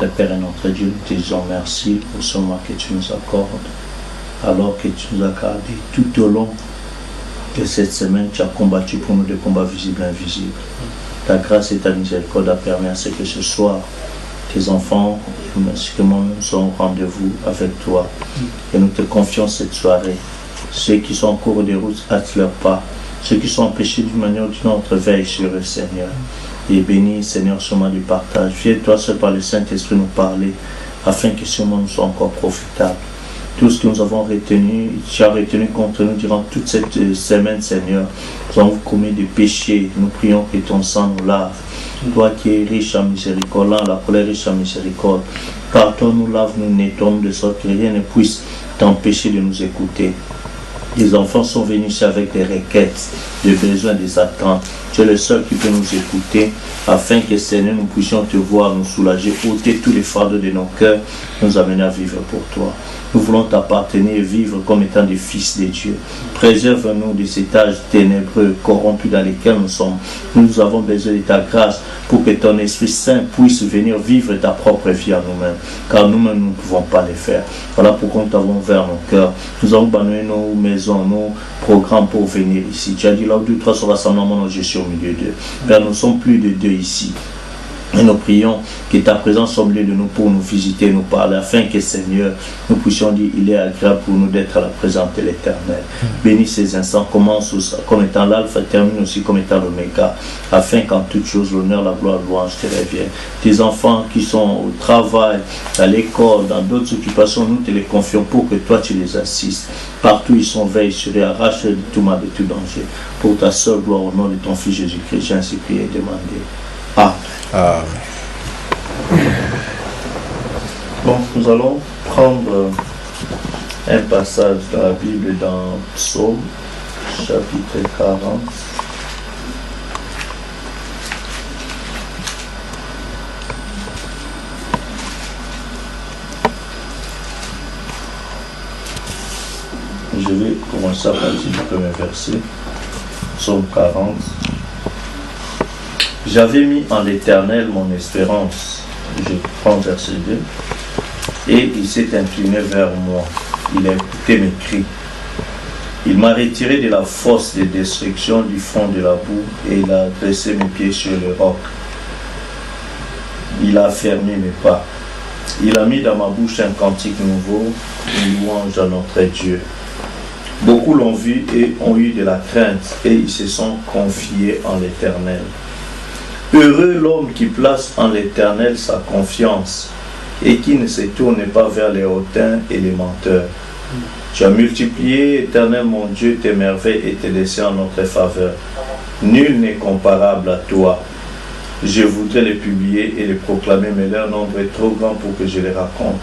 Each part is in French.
notre Père et notre Dieu, nous te disons merci pour ce mois que tu nous accordes, alors que tu nous as gardés tout au long de cette semaine. Tu as combattu pour nous des combats visibles et invisibles. Ta grâce et ta miséricorde a permis à ce que ce soir, tes enfants, ainsi que moi, nous sommes au rendez-vous avec toi. Et nous te confions cette soirée. Ceux qui sont en cours de route, hâtent leurs pas. Ceux qui sont empêchés d'une manière ou d'une autre, veille sur eux, Seigneur. Et bénis, Seigneur, ce moment du partage. Viens, toi seul, par le Saint-Esprit, nous parler, afin que ce moment nous soit encore profitable. Tout ce que nous avons retenu, tu as retenu contre nous durant toute cette semaine, Seigneur. Nous avons commis des péchés. Nous prions que ton sang nous lave. Toi qui es riche en miséricorde, là, la colère riche en miséricorde. Par toi, nous lave, nous nettoyons de sorte que rien ne puisse t'empêcher de nous écouter. Les enfants sont venus ici avec des requêtes, des besoins, des attentes. Tu es le seul qui peut nous écouter, afin que, Seigneur, nous puissions te voir, nous soulager, ôter tous les fardeaux de nos cœurs, nous amener à vivre pour toi. Nous voulons t'appartenir et vivre comme étant des fils de Dieu. Préserve-nous des étages ténébreux, corrompus dans lesquels nous sommes. Nous avons besoin de ta grâce pour que ton Esprit Saint puisse venir vivre ta propre vie en nous-mêmes. Car nous-mêmes, nous ne pouvons pas le faire. Voilà pourquoi nous t'avons ouvert nos cœurs. Nous avons banni nos maisons, nos programmes pour venir ici. Tu as dit là où 2 ou 3 sont rassemblés en mon nom, je suis au milieu d'eux. Père, nous sommes plus de 2 ici. Et nous prions que ta présence soit au milieu de nous pour nous visiter, nous parler, afin que, Seigneur, nous puissions dire il est agréable pour nous d'être à la présence de l'Éternel. Bénis ces instants, commence comme étant l'alpha, termine aussi comme étant l'oméga, afin qu'en toutes choses, l'honneur, la gloire, la louange te reviennent. Tes enfants qui sont au travail, à l'école, dans d'autres occupations, nous te les confions pour que toi tu les assistes. Partout ils sont veillés sur eux, arrache de tout mal, de tout danger. Pour ta seule gloire, au nom de ton Fils Jésus-Christ, j'ai ainsi prié et demandé. Amen. Bon, nous allons prendre un passage de la Bible dans Psaume, chapitre 40. Je vais commencer à partir du premier verset, Psaume 40. J'avais mis en l'Éternel mon espérance. Je prends verset 2. Et il s'est incliné vers moi. Il a écouté mes cris. Il m'a retiré de la fosse de destruction du fond de la boue et il a dressé mes pieds sur le roc. Il a fermé mes pas. Il a mis dans ma bouche un cantique nouveau, une louange à notre Dieu. Beaucoup l'ont vu et ont eu de la crainte et ils se sont confiés en l'Éternel. Heureux l'homme qui place en l'Éternel sa confiance et qui ne se tourne pas vers les hautains et les menteurs. Tu as multiplié, Éternel mon Dieu, tes merveilles et tes desseins en notre faveur. Nul n'est comparable à toi. Je voudrais les publier et les proclamer, mais leur nombre est trop grand pour que je les raconte.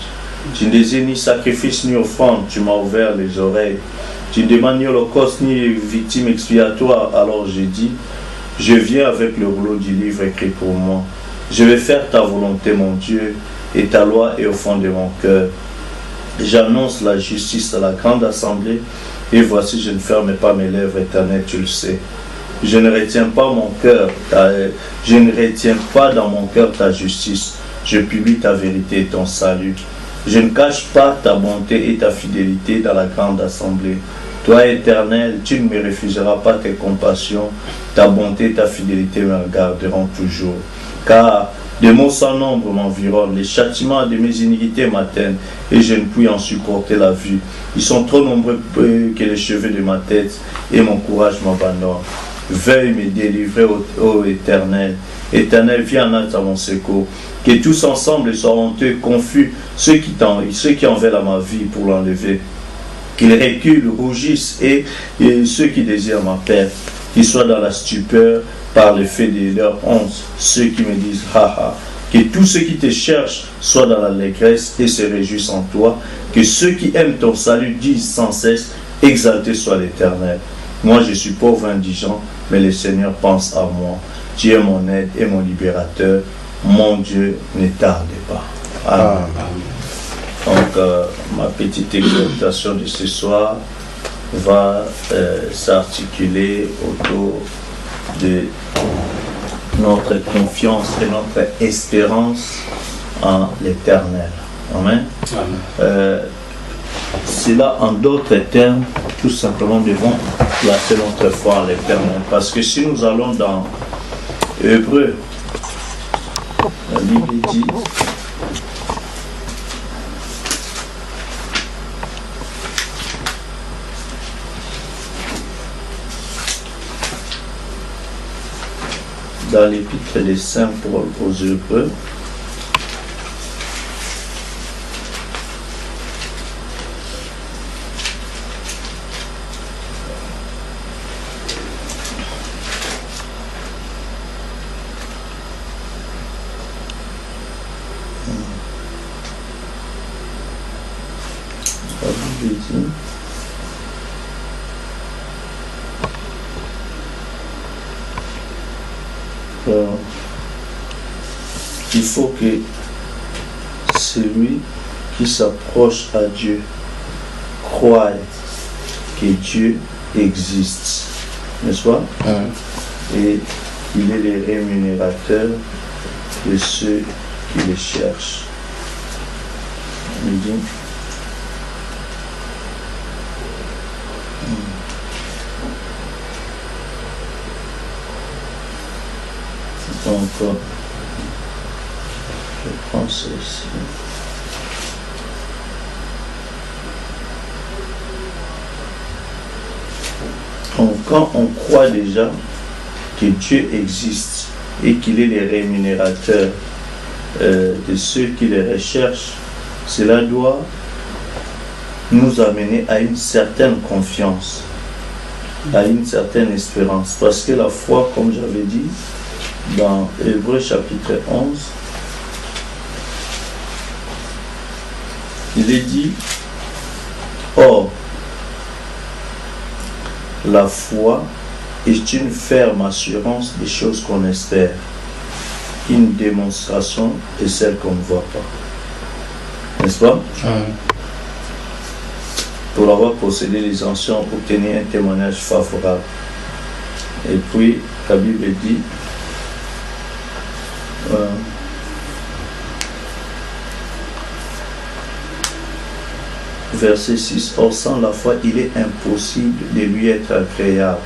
Tu ne désires ni sacrifice ni offrande, tu m'as ouvert les oreilles. Tu ne demandes ni holocauste ni victime expiatoire, alors j'ai dit, je viens avec le rouleau du livre écrit pour moi. Je vais faire ta volonté, mon Dieu, et ta loi est au fond de mon cœur. J'annonce la justice à la grande assemblée, et voici, je ne ferme pas mes lèvres, Éternel, tu le sais. Je ne retiens pas dans mon cœur ta justice. Je publie ta vérité et ton salut. Je ne cache pas ta bonté et ta fidélité dans la grande assemblée. Toi, Éternel, tu ne me refuseras pas tes compassions, ta bonté et ta fidélité me regarderont toujours. Car des maux sans nombre m'environnent, les châtiments de mes iniquités m'atteignent, et je ne puis en supporter la vue. Ils sont trop nombreux que les cheveux de ma tête, et mon courage m'abandonne. Veuille me délivrer, ô Éternel. Éternel, viens en aide à mon secours. Que tous ensemble soient honteux, confus, ceux qui en veulent à ma vie pour l'enlever. Qu'ils reculent, rougissent, et ceux qui désirent ma perte, qu'ils soient dans la stupeur par le fait de leur honte, ceux qui me disent ha ha. Que tous ceux qui te cherchent soient dans l'allégresse et se réjouissent en toi. Que ceux qui aiment ton salut disent sans cesse, exalté soit l'Éternel. Moi je suis pauvre indigent, mais le Seigneur pense à moi. Tu es mon aide et mon libérateur. Mon Dieu, ne tarde pas. Amen. Donc, ma petite exhortation de ce soir va s'articuler autour de notre confiance et notre espérance en l'Éternel. Amen. C'est là, en d'autres termes, tout simplement, nous devons placer notre foi en l'Éternel. Parce que si nous allons dans Hébreux, la Bible dit, dans l'épître des Saints Paul aux Hébreux, il faut que celui qui s'approche à Dieu croie que Dieu existe, n'est-ce pas? Et il est le rémunérateur de ceux qui le cherchent. Il dit, donc, je prends ceci. Donc, quand on croit déjà que Dieu existe et qu'il est le rémunérateur de ceux qui le recherchent, cela doit nous amener à une certaine confiance, à une certaine espérance. Parce que la foi, comme j'avais dit, dans Hébreux chapitre 11, il est dit, or, la foi est une ferme assurance des choses qu'on espère, une démonstration de celles qu'on ne voit pas. N'est-ce pas? Pour avoir possédé les anciens, obtenir un témoignage favorable. Et puis, la Bible dit, verset 6, or sans la foi, il est impossible de lui être agréable,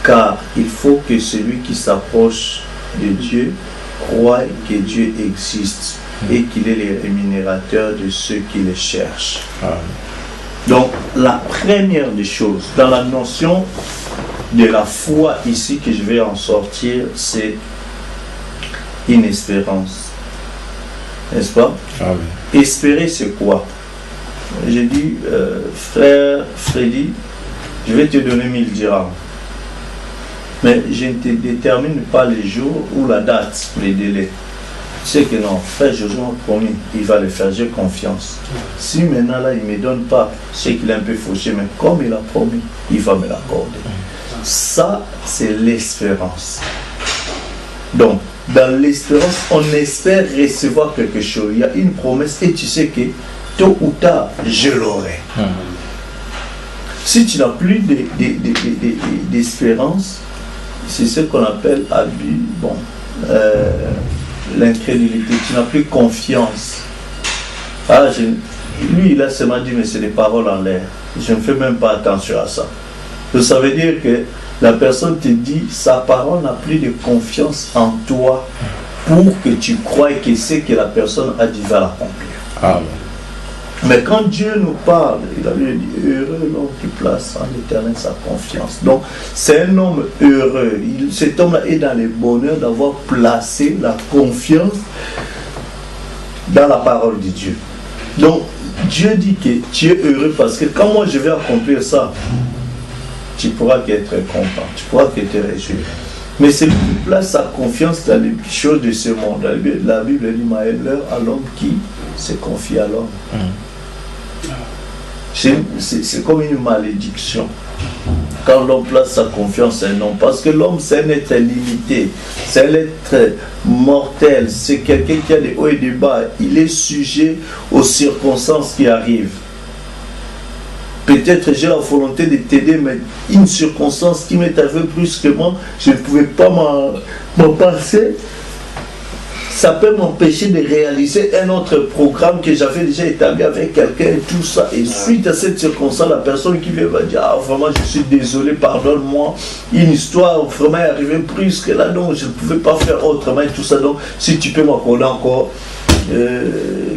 car il faut que celui qui s'approche de Dieu croie que Dieu existe et qu'il est le rémunérateur de ceux qui le cherchent. Donc, la première des choses, dans la notion de la foi ici que je vais en sortir, c'est une espérance. N'est-ce pas? Espérer, c'est quoi? J'ai dit, frère Freddy, je vais te donner 1000 dirhams. Mais je ne te détermine pas les jours ou la date, les délais. Tu sais que non, frère Josué m'a promis, il va le faire, j'ai confiance. Si maintenant là, il ne me donne pas, je sais qu'il est un peu fauché, mais comme il a promis, il va me l'accorder. Ça, c'est l'espérance. Donc, dans l'espérance, on espère recevoir quelque chose. Il y a une promesse et tu sais que tôt ou tard, je l'aurai. Si tu n'as plus d'espérance, c'est ce qu'on appelle abus, l'incrédulité. Tu n'as plus confiance. Lui, il a seulement dit, mais c'est des paroles en l'air. Je ne fais même pas attention à ça. Ça veut dire que la personne te dit, sa parole n'a plus de confiance en toi pour que tu croies que ce que la personne a dit va l'accomplir. Mais quand Dieu nous parle, il a dit, heureux l'homme qui place en l'Éternel sa confiance. Donc, c'est un homme heureux. Cet homme-là est dans le bonheur d'avoir placé la confiance dans la parole de Dieu. Donc, Dieu dit que tu es heureux parce que quand moi je vais accomplir ça, tu pourras qu'être content, tu pourras que te réjouir. Mais c'est lui qui place sa confiance dans les choses de ce monde. La Bible dit, malheur à l'homme qui se confie à l'homme. C'est comme une malédiction quand l'homme place sa confiance en un homme, parce que l'homme c'est un être limité, c'est un être mortel, c'est quelqu'un qui a des hauts et des bas, il est sujet aux circonstances qui arrivent. Peut-être j'ai la volonté de t'aider, mais une circonstance qui m'est arrivée brusquement, je ne pouvais pas m'en passer. ça peut m'empêcher de réaliser un autre programme que j'avais déjà établi avec quelqu'un et tout ça. Et suite à cette circonstance, la personne qui vient va dire, ah vraiment je suis désolé, pardonne-moi, une histoire vraiment est arrivée brusque là, donc je ne pouvais pas faire autrement et tout ça. Donc si tu peux m'accorder encore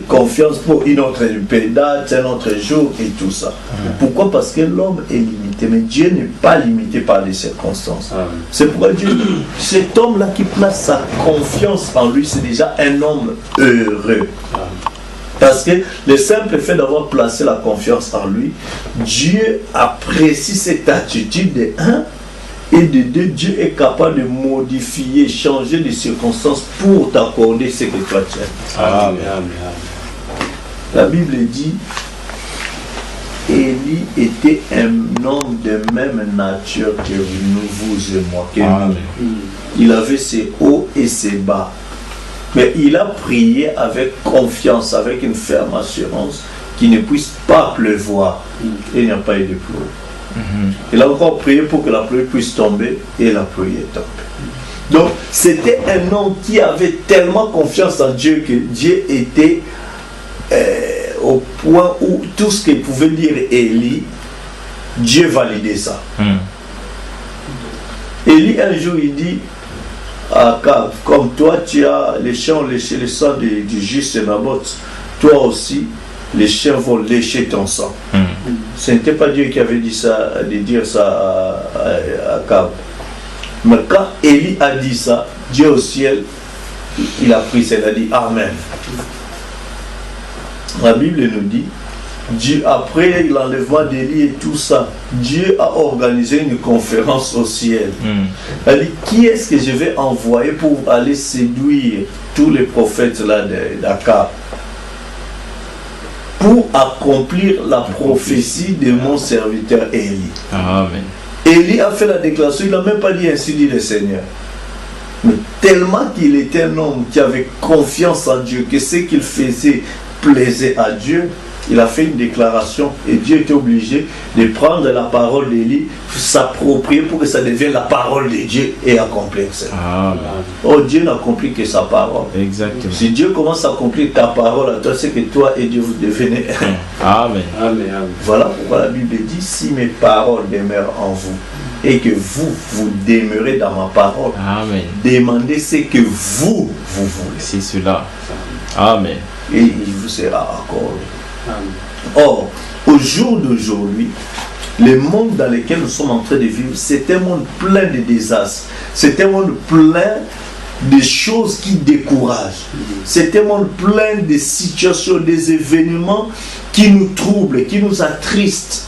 confiance pour une autre date, un autre jour et tout ça. Pourquoi? Parce que l'homme est limité, mais Dieu n'est pas limité par les circonstances. C'est pourquoi Dieu dit, cet homme-là qui place sa confiance en lui, c'est déjà un homme heureux. Parce que le simple fait d'avoir placé la confiance en lui, Dieu apprécie cette attitude de un, et de deux, Dieu est capable de modifier, changer les circonstances pour t'accorder ce que toi tu aimes. Amen. La Bible dit, Élie était un homme de même nature que vous et moi. Il avait ses hauts et ses bas. Mais il a prié avec confiance, avec une ferme assurance qu'il ne puisse pas pleuvoir. Et il n'y a pas eu de pluie. Il a encore prié pour que la pluie puisse tomber et la pluie est tombée. Donc c'était un homme qui avait tellement confiance en Dieu que Dieu était au point où tout ce qu'il pouvait dire Élie, Dieu validait ça. Élie un jour il dit à Akab, comme toi tu as les chiens ont léché le sang du juste Naboth, toi aussi les chiens vont lécher ton sang. Ce n'était pas Dieu qui avait dit ça, de dire ça à Akab. Mais quand Élie a dit ça, Dieu au ciel, il a pris ça, il a dit Amen. La Bible nous dit, Dieu, après l'enlèvement d'Élie et tout ça, Dieu a organisé une conférence au ciel. Il a dit, qui est-ce que je vais envoyer pour aller séduire tous les prophètes là d'Akab pour accomplir la prophétie de mon serviteur Élie. Amen. Élie a fait la déclaration, il n'a même pas dit ainsi dit le Seigneur. Mais tellement qu'il était un homme qui avait confiance en Dieu, que ce qu'il faisait plaisait à Dieu, il a fait une déclaration et Dieu était obligé de prendre la parole d'Élie, s'approprier pour que ça devienne la parole de Dieu et accomplir ça. Oh, Dieu n'accomplit que sa parole. Exactement. Si Dieu commence à accomplir ta parole à toi, c'est que toi et Dieu vous devenez un. Amen. Voilà pourquoi la Bible dit, si mes paroles demeurent en vous et que vous demeurez dans ma parole, Amen. Demandez ce que vous voulez. C'est cela. Amen. Et il vous sera accordé. Or, au jour d'aujourd'hui, le monde dans lequel nous sommes en train de vivre, c'est un monde plein de désastres. C'est un monde plein de choses qui découragent. C'est un monde plein de situations, des événements qui nous troublent, qui nous attristent.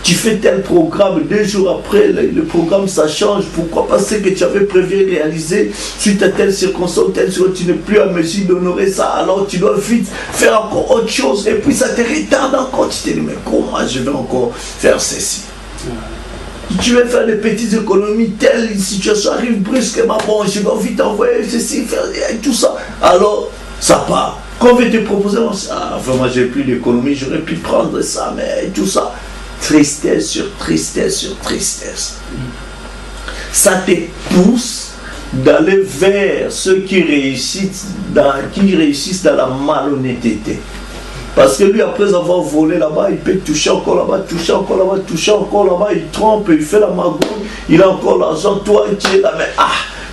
Tu fais tel programme, 2 jours après, le programme ça change. Pourquoi? Parce que tu avais prévu réaliser suite à telle circonstance, tu n'es plus à mesure d'honorer ça. Alors tu dois vite faire encore autre chose. Et puis ça te retarde encore. Tu te dis, mais comment je vais encore faire ceci? Tu veux faire des petites économies, telle situation arrive brusquement, bon, je dois vite envoyer ceci, faire et tout ça. Alors, ça part. Quand on veut te proposer, vraiment, j'ai plus d'économie, j'aurais pu prendre ça, mais tout ça. Tristesse sur tristesse sur tristesse. Ça te pousse d'aller vers ceux qui réussissent dans la malhonnêteté. Parce que lui, après avoir volé là-bas, il peut toucher encore là-bas, toucher encore là-bas, toucher encore là-bas, il trompe, il fait la magouille, il a encore l'argent, toi, tu es là,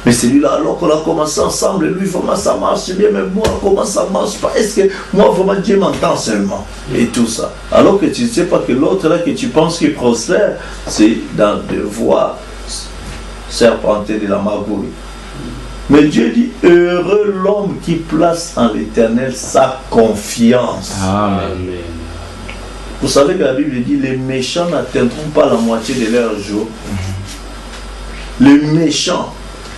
mais celui-là, alors qu'on a commencé ensemble, lui, vraiment, ça marche bien, mais moi, comment ça marche pas? Est-ce que moi, vraiment, Dieu m'entend seulement? Et tout ça. Alors que tu ne sais pas que l'autre, là, que tu penses qu'il prospère, c'est dans des voies serpentées de la magouille. Mais Dieu dit, heureux l'homme qui place en l'Éternel sa confiance. Amen. Vous savez que la Bible dit, les méchants n'atteindront pas la moitié de leur jour. Les méchants,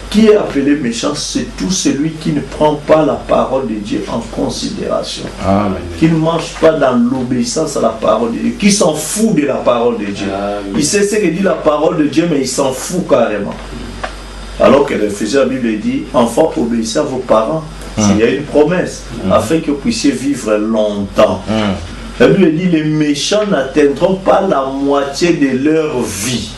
qui est appelé méchant, c'est tout celui qui ne prend pas la parole de Dieu en considération. Amen. Qui ne marche pas dans l'obéissance à la parole de Dieu, qui s'en fout de la parole de Dieu. Amen. Il sait ce que dit la parole de Dieu, mais il s'en fout carrément. Alors que l'Éphésiens, la Bible dit, enfants, obéissez à vos parents. Il y a une promesse, afin que vous puissiez vivre longtemps. La Bible dit, les méchants n'atteindront pas la moitié de leur vie.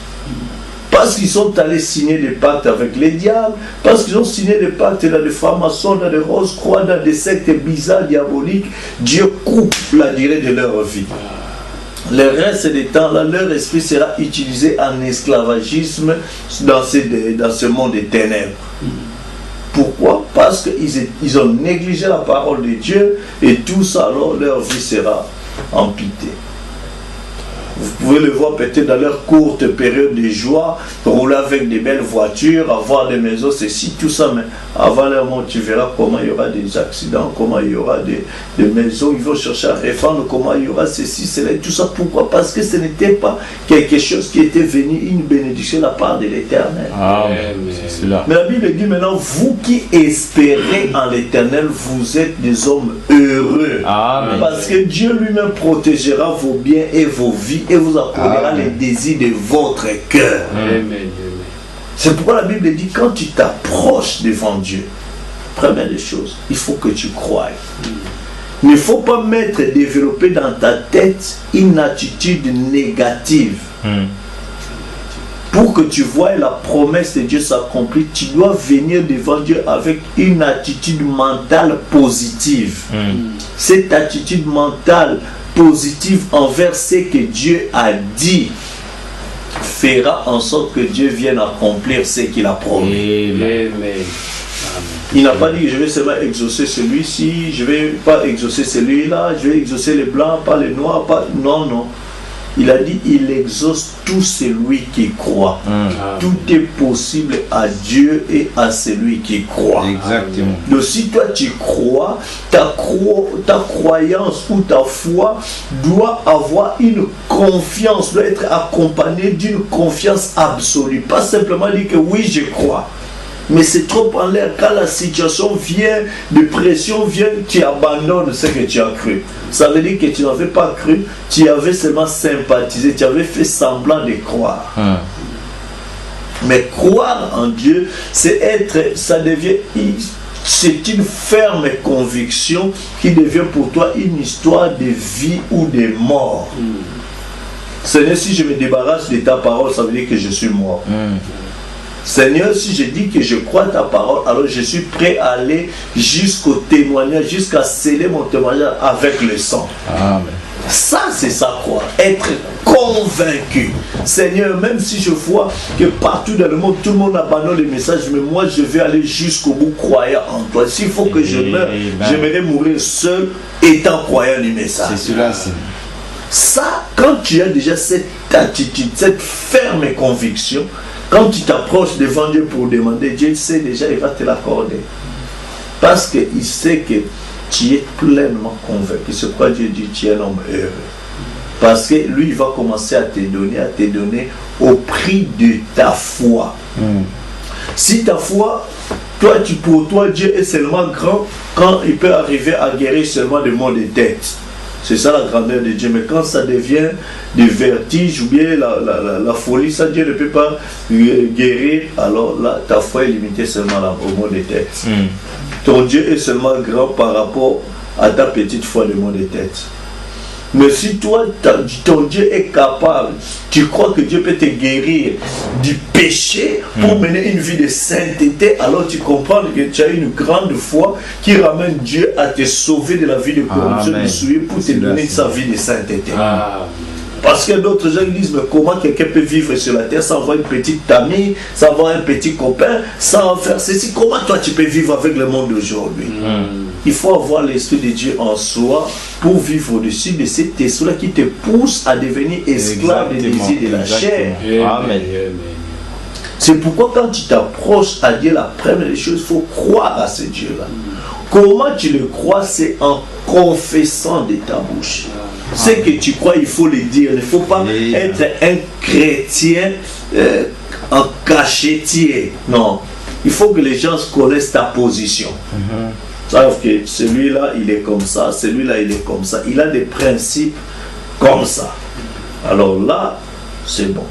Pas Parce qu'ils sont allés signer des pactes avec les diables, parce qu'ils ont signé des pactes dans des francs-maçons, dans des rose-croix, dans des sectes bizarres, diaboliques, Dieu coupe la durée de leur vie. Le reste des temps, là, leur esprit sera utilisé en esclavagisme dans ce monde des ténèbres. Pourquoi? Parce qu'ils ont négligé la parole de Dieu et tout ça, alors leur vie sera amputée. Vous pouvez le voir peut-être dans leur courte période de joie, rouler avec des belles voitures, avoir des maisons, ceci, tout ça, mais avant leur mort, tu verras comment il y aura des accidents, comment il y aura des maisons, ils vont chercher à refendre, comment il y aura ceci, cela, tout ça. Pourquoi? Parce que ce n'était pas quelque chose qui était venu, une bénédiction de la part de l'Éternel. Mais la Bible dit maintenant, vous qui espérez en l'Éternel, vous êtes des hommes heureux. Amen. Parce que Dieu lui-même protégera vos biens et vos vies et vous accordera les désirs de votre cœur. C'est pourquoi la Bible dit, quand tu t'approches devant Dieu, première des choses, il faut que tu croies. Il ne faut pas développer dans ta tête une attitude négative. Pour que tu vois la promesse de Dieu s'accomplir, tu dois venir devant Dieu avec une attitude mentale positive. Cette attitude mentale positive envers ce que Dieu a dit fera en sorte que Dieu vienne accomplir ce qu'il a promis. Il n'a pas dit que je vais seulement exaucer celui-ci, je ne vais pas exaucer celui-là, je vais exaucer les blancs, pas les noirs, pas... Non, non. Il a dit, il exauce tout celui qui croit. Tout est possible à Dieu et à celui qui croit. Exactement. Donc si toi tu crois, ta croyance ou ta foi doit avoir une confiance, doit être accompagnée d'une confiance absolue. Pas simplement dire que oui, je crois. Mais c'est trop en l'air. Quand la situation vient, de pression vient, tu abandonnes ce que tu as cru. Ça veut dire que tu n'avais pas cru, tu avais seulement sympathisé, tu avais fait semblant de croire. Mais croire en Dieu, c'est une ferme conviction qui devient pour toi une histoire de vie ou de mort. Seigneur, si je me débarrasse de ta parole, ça veut dire que je suis mort. Seigneur, si je dis que je crois ta parole, alors je suis prêt à aller jusqu'au témoignage, jusqu'à sceller mon témoignage avec le sang. Amen. Ça, c'est ça croire. Être convaincu. Seigneur, même si je vois que partout dans le monde, tout le monde abandonne le message, mais moi, je vais aller jusqu'au bout croyant en toi. S'il faut que je meure, j'aimerais mourir seul étant croyant du message. C'est cela, Seigneur. Ça, quand tu as déjà cette attitude, cette ferme conviction, quand tu t'approches devant Dieu pour demander, Dieu sait déjà, il va te l'accorder. Parce qu'il sait que tu es pleinement convaincu. C'est pourquoi Dieu dit, tu es un homme heureux. Parce que lui, il va commencer à te donner au prix de ta foi. Si ta foi, pour toi, Dieu est seulement grand quand il peut arriver à guérir seulement des maux de tête. C'est ça la grandeur de Dieu. Mais quand ça devient des vertiges ou bien la folie, ça Dieu ne peut pas guérir. Alors là, ta foi est limitée seulement au mot de tête. Ton Dieu est seulement grand par rapport à ta petite foi de mot de tête. Mais si toi, ton Dieu est capable, tu crois que Dieu peut te guérir du péché pour mener une vie de sainteté, alors tu comprends que tu as une grande foi qui ramène Dieu à te sauver de la vie de corruption de souillure pour te donner sa vie de sainteté. Parce que d'autres gens disent, mais comment quelqu'un peut vivre sur la terre sans avoir une petite amie, sans avoir un petit copain, sans faire ceci? Comment toi tu peux vivre avec le monde d'aujourd'hui? Il faut avoir l'esprit de Dieu en soi pour vivre au-dessus de cet esprit-là qui te pousse à devenir esclave des désirs de la chair. Amen. C'est pourquoi quand tu t'approches à Dieu, la première des choses, il faut croire à ce Dieu-là. Comment tu le crois? C'est en confessant de ta bouche. Ce que tu crois, il faut le dire. Il ne faut pas être un chrétien en cachetier. Non. Il faut que les gens connaissent ta position. Sauf que celui-là, il est comme ça, celui-là, il est comme ça. Il a des principes comme ça. Alors là, c'est bon.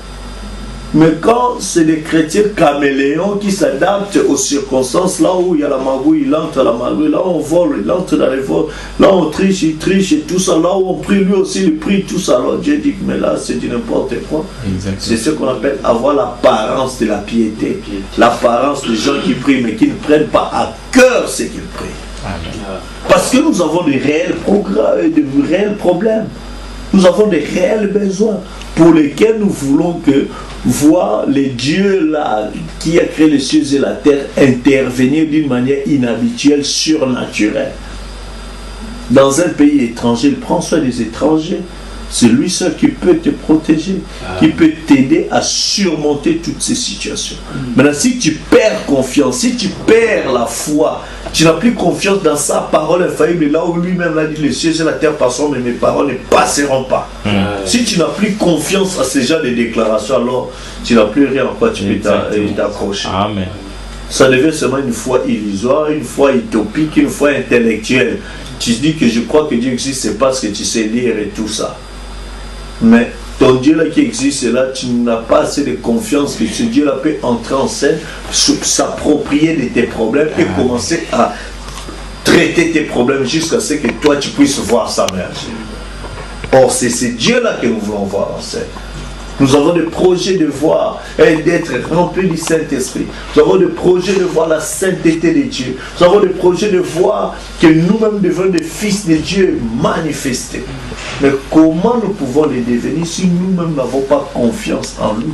Mais quand c'est des chrétiens caméléons qui s'adaptent aux circonstances, là où il y a la magouille, il entre à la magouille, là où on vole, il entre dans les vols, là où on triche, il triche et tout ça, là où on prie, lui aussi il prie, tout ça. Alors Dieu dit, mais là c'est du n'importe quoi. C'est ce qu'on appelle avoir l'apparence de la piété. L'apparence des gens qui prient, mais qui ne prennent pas à cœur ce qu'ils prient. Amen. Parce que nous avons de réels problèmes. Nous avons des réels besoins pour lesquels nous voulons voir les dieux là qui a créé les cieux et la terre intervenir d'une manière inhabituelle, surnaturelle. Dans un pays étranger, il prend soin des étrangers. C'est lui seul qui peut te protéger, qui peut t'aider à surmonter toutes ces situations. Maintenant, si tu perds confiance, si tu perds la foi, tu n'as plus confiance dans sa parole infaillible, là où lui-même a dit les cieux et la terre passeront, mais mes paroles ne passeront pas. Si tu n'as plus confiance à ces genres de déclarations, alors tu n'as plus rien en quoi tu peux t'accrocher. Amen. Ça devient seulement une foi illusoire, une foi utopique, une foi intellectuelle. Tu te dis que je crois que Dieu existe, c'est parce que tu sais lire et tout ça. Mais ton Dieu là qui existe là, tu n'as pas assez de confiance que ce Dieu là peut entrer en scène, s'approprier de tes problèmes et commencer à traiter tes problèmes jusqu'à ce que toi tu puisses voir sa merger. Or c'est ce Dieu là que nous voulons voir en scène. Nous avons des projets de voir et d'être remplis du Saint-Esprit. Nous avons des projets de voir la sainteté de Dieu. Nous avons des projets de voir que nous-mêmes devenons des fils de Dieu manifestés. Mais comment nous pouvons les devenir si nous-mêmes n'avons pas confiance en lui?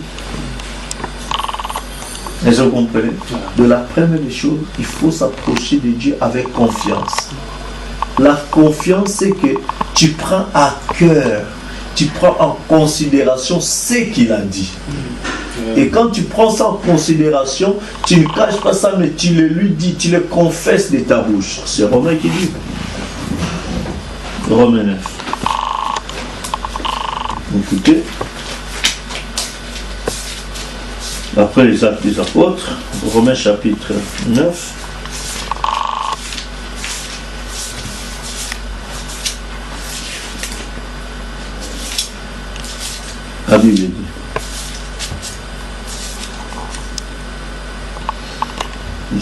Est-ce que vous comprenez? De la première des choses, il faut s'approcher de Dieu avec confiance. La confiance, c'est que tu prends à cœur, tu prends en considération ce qu'il a dit. Et quand tu prends ça en considération, tu ne caches pas ça, mais tu le lui dis, tu le confesses de ta bouche. C'est Romain qui dit. Romain 9. Écoutez. Après les actes des apôtres, Romains chapitre 9. La Bible dit.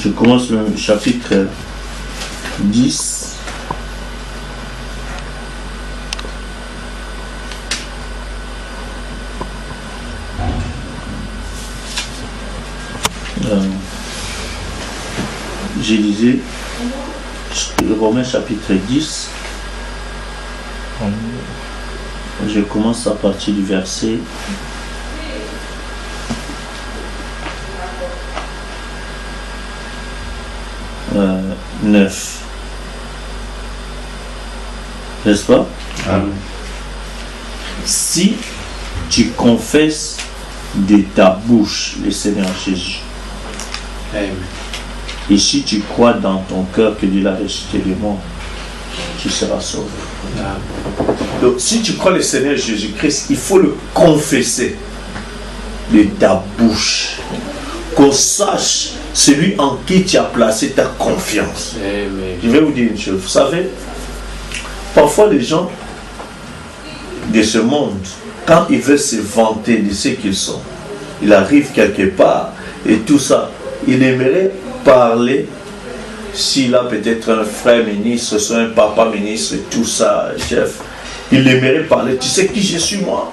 Je commence le chapitre 10. J'ai lisé Romains chapitre 10. Je commence à partir du verset 9. N'est-ce pas? Amen. Si tu confesses de ta bouche le Seigneur Jésus, Amen. Et si tu crois dans ton cœur que Dieu l'a ressuscité des morts, tu seras sauvé. Amen. Donc si tu crois le Seigneur Jésus-Christ, il faut le confesser de ta bouche, qu'on sache celui en qui tu as placé ta confiance. Amen. Je vais vous dire une chose, vous savez, parfois les gens de ce monde, quand ils veulent se vanter de ce qu'ils sont, ils arrivent quelque part et tout ça, ils aimeraient parler, s'il a peut-être un frère ministre, soit un papa ministre, tout ça, chef, il aimerait parler, tu sais qui je suis moi?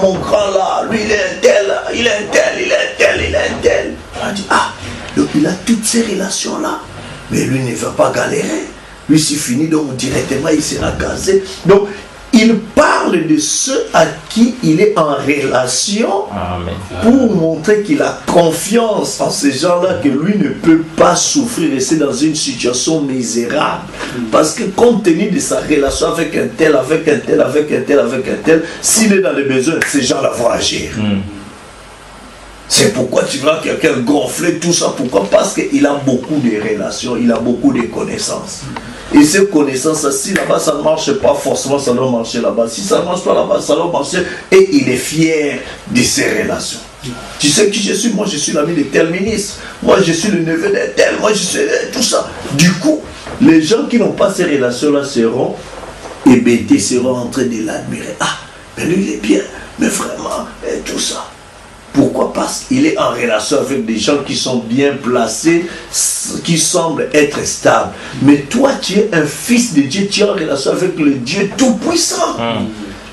Mon grand là, lui il est un tel, il est un tel, il est un tel, il est un tel. On dit, ah, donc il a toutes ces relations là, mais lui ne va pas galérer. Lui c'est fini, donc directement il sera casé. Donc il parle de ceux à qui il est en relation. Amen. Pour montrer qu'il a confiance en ces gens-là, que lui ne peut pas souffrir, rester dans une situation misérable. Parce que compte tenu de sa relation avec un tel, avec un tel, avec un tel, avec un tel, s'il est dans les besoins, ces gens-là vont agir. C'est pourquoi tu vois quelqu'un gonfler tout ça. Pourquoi? Parce qu'il a beaucoup de relations, il a beaucoup de connaissances. Et ces connaissances, si là-bas ça ne marche pas, forcément ça doit marcher là-bas. Si ça ne marche pas là-bas, ça doit marcher. Et il est fier de ses relations. Tu sais qui je suis? Moi je suis l'ami de tel ministre. Moi je suis le neveu de tel. Moi je suis tout ça. Du coup, les gens qui n'ont pas ces relations-là seront hébétés, seront en train de l'admirer. Ah, mais lui il est bien, mais vraiment, et tout ça. Pourquoi? Parce qu'il est en relation avec des gens qui sont bien placés, qui semblent être stables. Mais toi, tu es un fils de Dieu, tu es en relation avec le Dieu Tout-Puissant,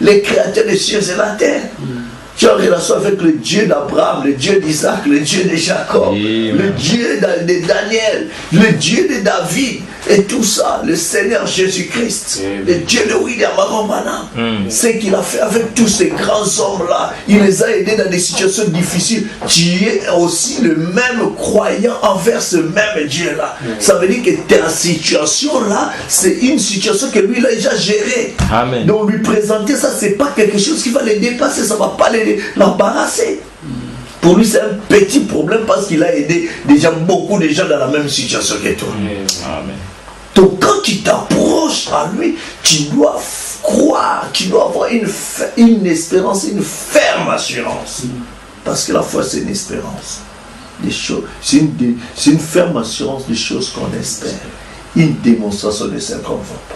les créateurs des cieux et la terre. Tu es en relation avec le Dieu d'Abraham, le Dieu d'Isaac, le Dieu de Jacob, le Dieu de Daniel, le Dieu de David, et tout ça, le Seigneur Jésus-Christ, le Dieu de William Arambana. Ce qu'il a fait avec tous ces grands hommes-là, il les a aidés dans des situations difficiles. Tu es aussi le même croyant envers ce même Dieu-là. Ça veut dire que ta situation-là, c'est une situation que lui, il a déjà gérée. Amen. Donc lui présenter ça, c'est pas quelque chose qui va les dépasser, ça va pas l'embarrasser. Pour lui, c'est un petit problème parce qu'il a aidé déjà beaucoup de gens dans la même situation que toi. Amen. Donc quand tu t'approches à lui, tu dois croire, tu dois avoir une espérance, une ferme assurance. Parce que la foi, c'est une espérance. Des choses, c'est une ferme assurance des choses qu'on espère. Une démonstration de celles qu'on ne voit pas.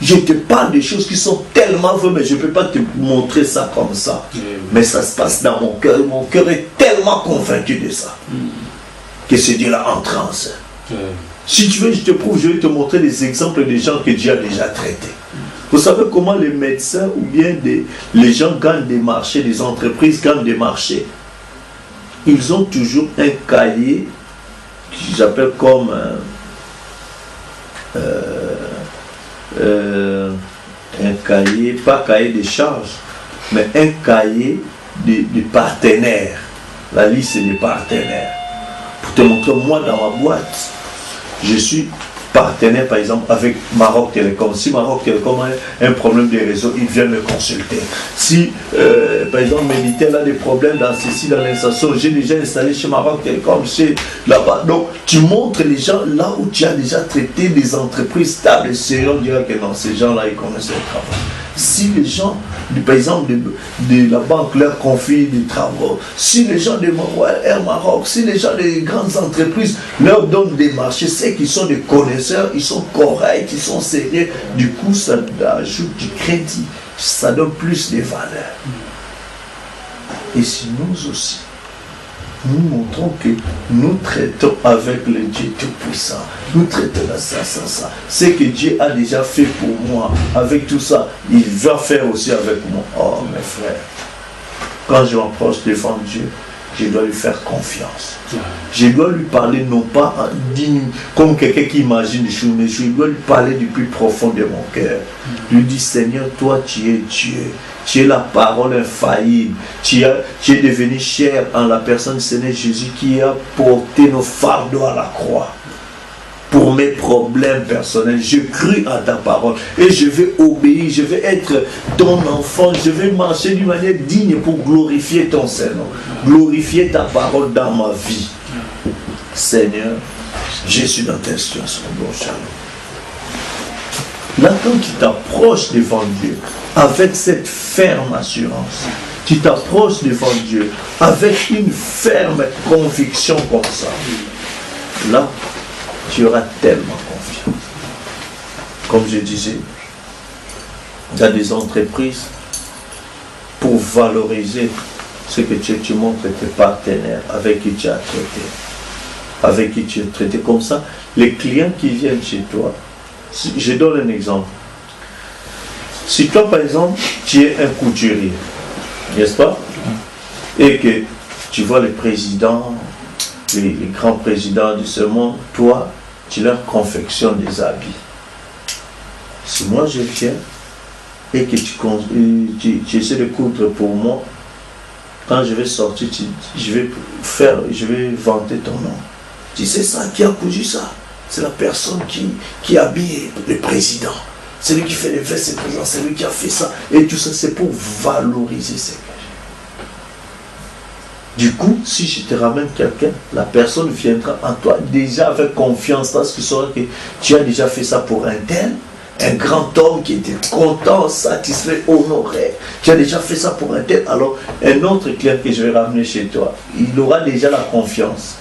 Je te parle des choses qui sont tellement vraies, mais je ne peux pas te montrer ça comme ça. Mais ça se passe dans mon cœur. Mon cœur est tellement convaincu de ça. Que ce Dieu-là entre en scène. Si tu veux, je te prouve, je vais te montrer des exemples des gens que Dieu a déjà traités. Vous savez comment les médecins ou bien les gens gagnent des marchés, les entreprises gagnent des marchés. Ils ont toujours un cahier que j'appelle comme un cahier, pas cahier de charges, mais un cahier de partenaires. La liste des partenaires. Pour te montrer, moi dans ma boîte, je suis partenaire par exemple avec Maroc Télécom. Si Maroc Télécom a un problème de réseau, ils viennent me consulter. Si par exemple Méditel a des problèmes dans ceci, dans l'installation, j'ai déjà installé chez Maroc Télécom, chez là-bas. Donc tu montres les gens là où tu as déjà traité des entreprises stables et sérieux, on dira que non, ces gens-là ils connaissent le travail. Si les gens, par exemple, de la banque leur confient des travaux, si les gens de Air Maroc, si les gens des grandes entreprises leur donnent des marchés, c'est qu'ils sont des connaisseurs, ils sont corrects, ils sont sérieux, du coup ça ajoute du crédit, ça donne plus de valeur. Et si nous aussi, nous montrons que nous traitons avec le Dieu Tout-Puissant. Nous traitons ça. Ce que Dieu a déjà fait pour moi, avec tout ça, il va faire aussi avec moi. Oh mes frères, quand je m'approche devant Dieu, je dois lui faire confiance. Je dois lui parler non pas comme quelqu'un qui imagine des choses, mais je dois lui parler du plus profond de mon cœur. Lui dire, Seigneur, toi tu es Dieu. Tu es la parole infaillible. Tu es devenu cher en la personne du Seigneur Jésus qui a porté nos fardeaux à la croix. Pour mes problèmes personnels, je crie à ta parole et je vais obéir, je vais être ton enfant, je vais marcher d'une manière digne pour glorifier ton Seigneur, glorifier ta parole dans ma vie. Seigneur, je suis dans ta situation, bon shalom. Là, quand tu t'approches devant Dieu avec cette ferme assurance, tu t'approches devant Dieu avec une ferme conviction comme ça, là, tu auras tellement confiance. Comme je disais, il y a des entreprises pour valoriser ce que tu montres tes partenaires avec qui tu as traité. Avec qui tu as traité. Comme ça, les clients qui viennent chez toi, je donne un exemple. Si toi, par exemple, tu es un couturier, n'est-ce pas? Et que tu vois les présidents, les grands présidents de ce monde, toi, tu leur confectionnes des habits. Si moi je viens et que tu essaies de coudre pour moi, quand je vais sortir, je vais vanter ton nom. Tu sais ça, qui a cousu ça? C'est la personne qui habille le président. C'est lui qui fait les vestes du président, c'est lui qui a fait ça. Et tout ça, c'est pour valoriser ces gars. Du coup, si je te ramène quelqu'un, la personne viendra en toi déjà avec confiance parce qu'il saura que tu as déjà fait ça pour un tel, un grand homme qui était content, satisfait, honoré. Tu as déjà fait ça pour un tel. Alors, un autre client que je vais ramener chez toi, il aura déjà la confiance.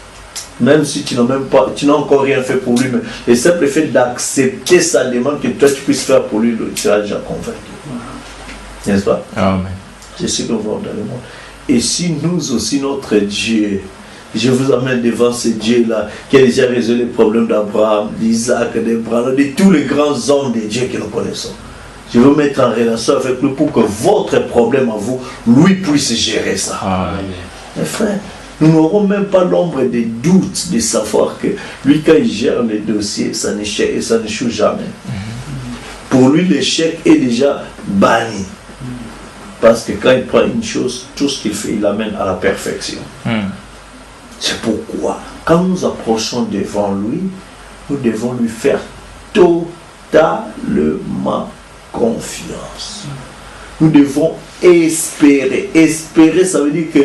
Même si tu n'as encore rien fait pour lui, mais le simple fait d'accepter sa demande que toi tu puisses faire pour lui, tu seras déjà convaincu. N'est-ce pas? Amen. C'est ce qu'on voit dans le monde. Et si nous aussi, notre Dieu, je vous amène devant ce Dieu-là, qui a déjà résolu les problèmes d'Abraham, d'Isaac, d'Abraham, de tous les grands hommes de Dieu que nous connaissons. Je veux mettre en relation avec lui pour que votre problème à vous, lui puisse gérer ça. Amen. Mes frères, nous n'aurons même pas l'ombre des doutes de savoir que lui, quand il gère les dossiers, ça n'échoue jamais. Pour lui, l'échec est déjà banni. Parce que quand il prend une chose, tout ce qu'il fait, il l'amène à la perfection. C'est pourquoi, quand nous approchons devant lui, nous devons lui faire totalement confiance. Nous devons espérer. Espérer, ça veut dire que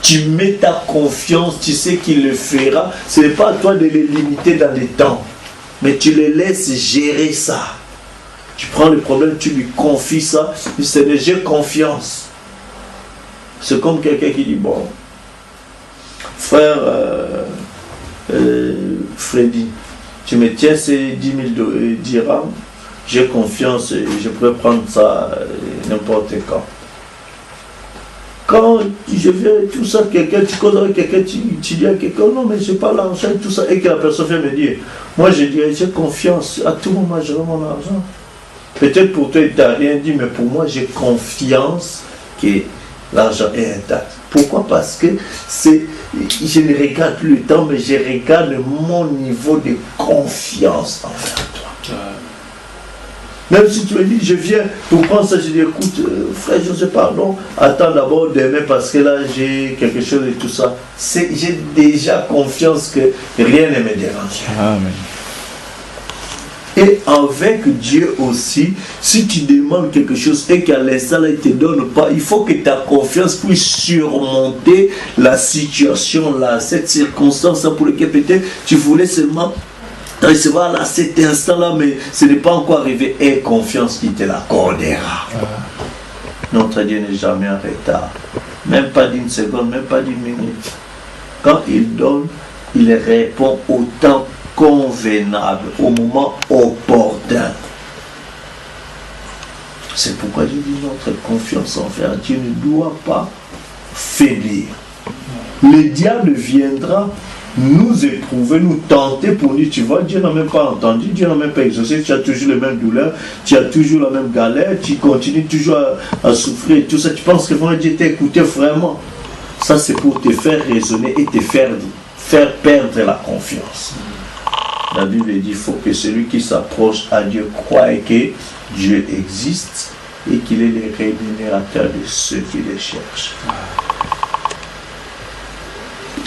tu mets ta confiance, tu sais qu'il le fera. Ce n'est pas à toi de les limiter dans les temps, mais tu le laisses gérer ça. Tu prends le problème, tu lui confies ça, tu dis, j'ai confiance. C'est comme quelqu'un qui dit, bon, frère Freddy, tu me tiens ces 10 000 dirhams, j'ai confiance, je pourrais prendre ça n'importe quand. Quand je viens, tout ça, quelqu'un, tu causes avec quelqu'un, tu dis à quelqu'un, non mais je n'ai pas l'argent et tout ça, et que la personne vient me dire, moi je dirais, j'ai confiance, à tout moment j'aurai mon argent. Peut-être pour toi il t'a rien dit, mais pour moi j'ai confiance que l'argent est intact. Pourquoi? Parce que je ne regarde plus le temps, mais je regarde mon niveau de confiance envers toi. Même si tu me dis, je viens pour prendre ça, je dis, écoute, frère, je ne sais pas, non, attends d'abord demain parce que là, j'ai quelque chose et tout ça. J'ai déjà confiance que rien ne me dérange. Amen. Et avec Dieu aussi, si tu demandes quelque chose et qu'à l'instant là, il ne te donne pas, il faut que ta confiance puisse surmonter la situation là, cette circonstance là pour laquelle peut-être tu voulais seulement recevoir là, cet instant-là, mais ce n'est pas encore arrivé. Aie confiance qu'il te l'accordera. Notre Dieu n'est jamais en retard. Même pas d'une seconde, même pas d'une minute. Quand il donne, il répond au temps convenable, au moment opportun. C'est pourquoi je dis notre confiance envers Dieu ne doit pas faiblir. Le diable viendra nous éprouver, nous tenter pour dire, tu vois, Dieu n'a même pas entendu, Dieu n'a même pas exaucé, tu as toujours les mêmes douleurs, tu as toujours la même galère, tu continues toujours à souffrir et tout ça. Tu penses que vraiment Dieu t'a écouté vraiment? Ça c'est pour te faire raisonner et te faire perdre la confiance. La Bible dit, il faut que celui qui s'approche à Dieu croie que Dieu existe et qu'il est le rémunérateur de ceux qui le cherchent.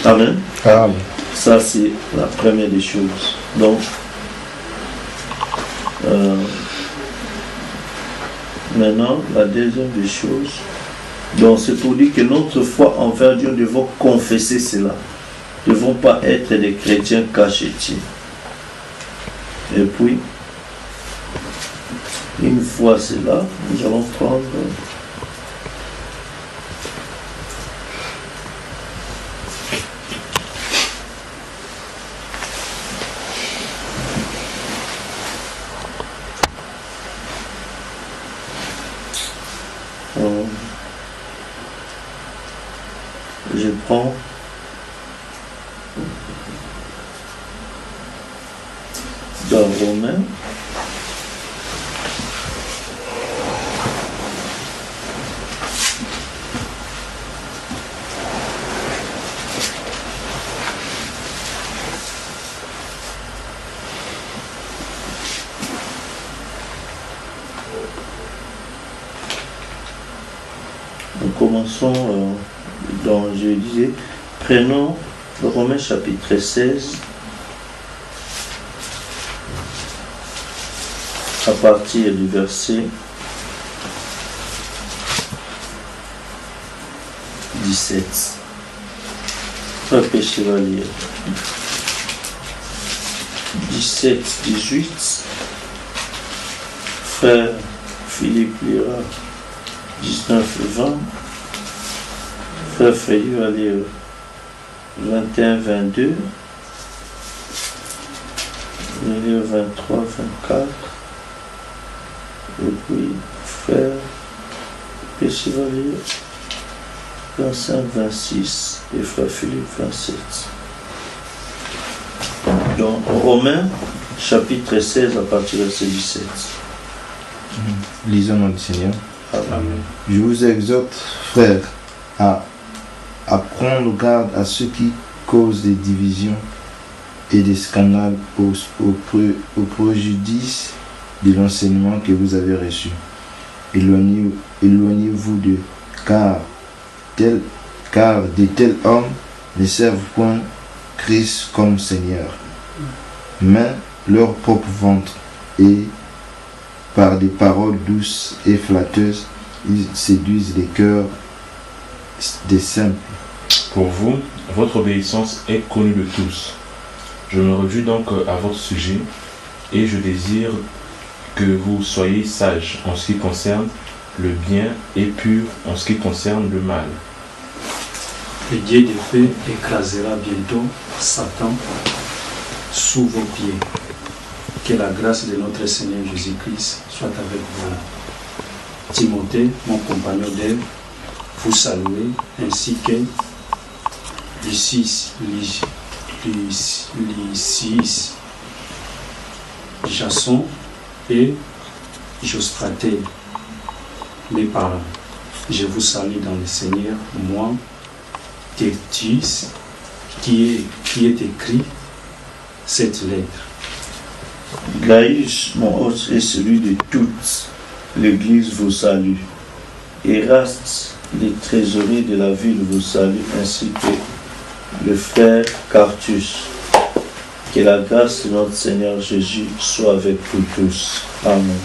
Amen. Amen. Ça, c'est la première des choses. Donc, maintenant, la deuxième des choses, donc c'est pour dire que notre foi envers Dieu, nous devons confesser cela. Nous ne devons pas être des chrétiens cachetiers. Et puis, une fois cela, nous allons prendre... je prends dans Romains nous commençons donc je disais, prenons Romains chapitre 16 à partir du verset 17. Frère Péché va lire 17, 18. Frère Philippe lira 19, 20. Frère Freddy va lire 21, 22. Je vais lire 23, 24. Et puis, frère Péché va lire 25, 26 et frère Philippe 27. Donc, Romains, chapitre 16, à partir de verset 17. Lisons notre Seigneur. Amen. Je vous exhorte, frères, à prendre garde à ceux qui causent des divisions et des scandales au préjudice de l'enseignement que vous avez reçu. Éloignez-vous d'eux, car de tels hommes ne servent point Christ comme Seigneur, mais leur propre ventre, et par des paroles douces et flatteuses, ils séduisent les cœurs des simples. Pour vous, votre obéissance est connue de tous. Je me réjouis donc à votre sujet et je désire que vous soyez sages en ce qui concerne le bien et pur en ce qui concerne le mal. Le Dieu de paix écrasera bientôt Satan sous vos pieds. Que la grâce de notre Seigneur Jésus-Christ soit avec vous. Timothée, mon compagnon d'œuvre, vous saluez, ainsi que Lysis, Jason et Jostraté, mes parents. Je vous salue dans le Seigneur, moi, Tertius, qui est écrit cette lettre. Gaïus, mon hôte, et celui de toute l'Église vous salue. Eraste, les trésoriers de la ville vous saluent, ainsi que le frère Quartus. Que la grâce de notre Seigneur Jésus soit avec vous tous. Amen.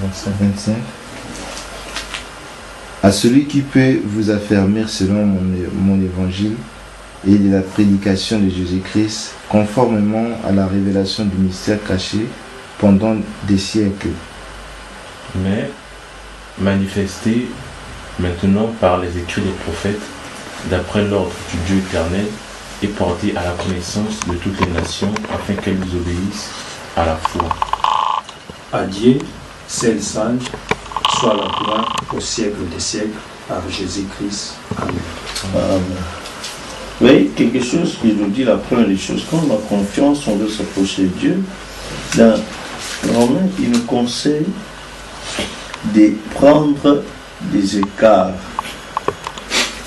Verset 25. À celui qui peut vous affermir selon mon évangile et de la prédication de Jésus-Christ, conformément à la révélation du mystère caché pendant des siècles, Mais manifesté maintenant par les écrits des prophètes, d'après l'ordre du Dieu éternel, et porté à la connaissance de toutes les nations, afin qu'elles vous obéissent à la foi. À Dieu, seul sage, soit la gloire au siècle des siècles, par Jésus-Christ. Amen. Amen. Vous voyez, quelque chose qui nous dit la première des choses, quand on a confiance, on veut s'approcher de Dieu. Dans Romains, il nous conseille de prendre des écarts,